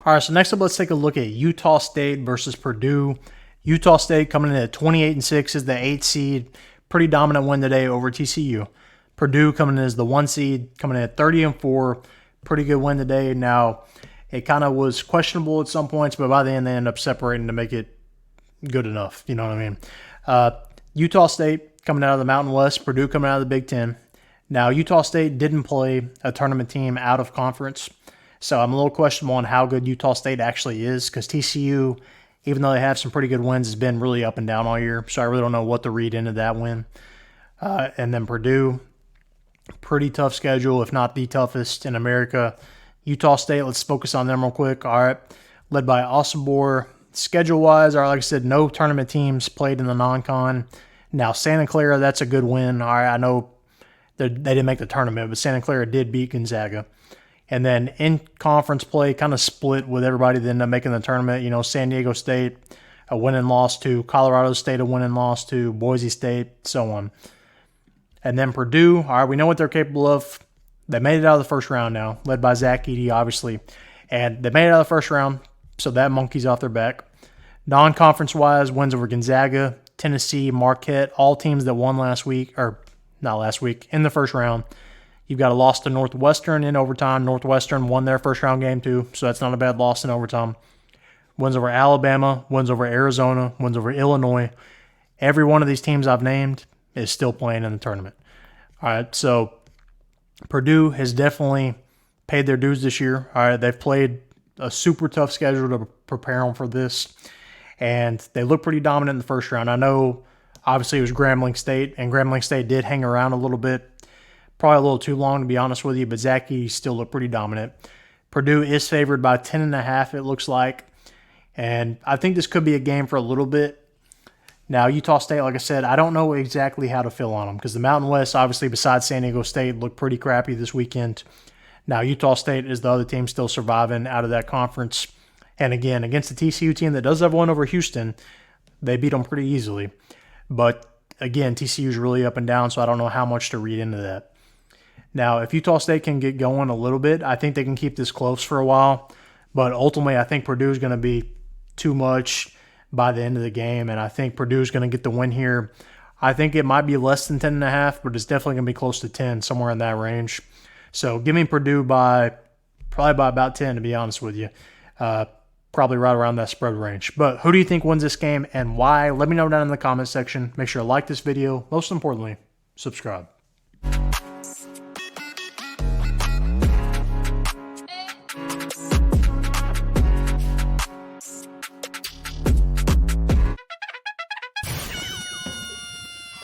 All right, so next up, let's take a look at Utah State versus Purdue. Utah State coming in at 28-6 is the 8th seed. Pretty dominant win today over TCU. Purdue coming in as the 1 seed, coming in at 30-4. Pretty good win today. Now, it kind of was questionable at some points, but by the end, they end up separating to make it good enough. You know what I mean? Utah State coming out of the Mountain West, Purdue coming out of the Big Ten. Now, Utah State didn't play a tournament team out of conference, so I'm a little questionable on how good Utah State actually is because TCU, even though they have some pretty good wins, has been really up and down all year. So I really don't know what to read into that win. And then Purdue, pretty tough schedule, if not the toughest in America. Utah State, let's focus on them real quick. All right, led by Osibor. Schedule-wise, all right, like I said, no tournament teams played in the non-con. Now, Santa Clara, that's a good win. All right, I know they didn't make the tournament, but Santa Clara did beat Gonzaga. And then in conference play, kind of split with everybody that ended up making the tournament. You know, San Diego State, a win and loss to. Colorado State, a win and loss to. Boise State, so on. And then Purdue, all right, we know what they're capable of. They made it out of the first round now, led by Zach Edey, obviously. And they made it out of the first round, so that monkey's off their back. Non-conference-wise, wins over Gonzaga, Tennessee, Marquette, all teams that won last week, or not last week, in the first round. You've got a loss to Northwestern in overtime. Northwestern won their first round game too, so that's not a bad loss in overtime. Wins over Alabama, wins over Arizona, wins over Illinois. Every one of these teams I've named is still playing in the tournament. All right, so Purdue has definitely paid their dues this year. All right, they've played a super tough schedule to prepare them for this, and they look pretty dominant in the first round. I know, obviously, it was Grambling State, and Grambling State did hang around a little bit. Probably a little too long, to be honest with you, but Zach Edey still looked pretty dominant. Purdue is favored by 10.5, it looks like, and I think this could be a game for a little bit. Now, Utah State, like I said, I don't know exactly how to feel on them because the Mountain West, obviously, besides San Diego State, looked pretty crappy this weekend. Now, Utah State is the other team still surviving out of that conference. And again, against the TCU team that does have one over Houston, they beat them pretty easily. But again, TCU is really up and down, so I don't know how much to read into that. Now, if Utah State can get going a little bit, I think they can keep this close for a while. But ultimately, I think Purdue is going to be too much by the end of the game, and I think Purdue is going to get the win here. I think it might be less than 10.5, but it's definitely going to be close to 10, somewhere in that range. So give me Purdue probably by about 10, to be honest with you. Probably right around that spread range. But who do you think wins this game and why? Let me know down in the comment section. Make sure to like this video. Most importantly, subscribe.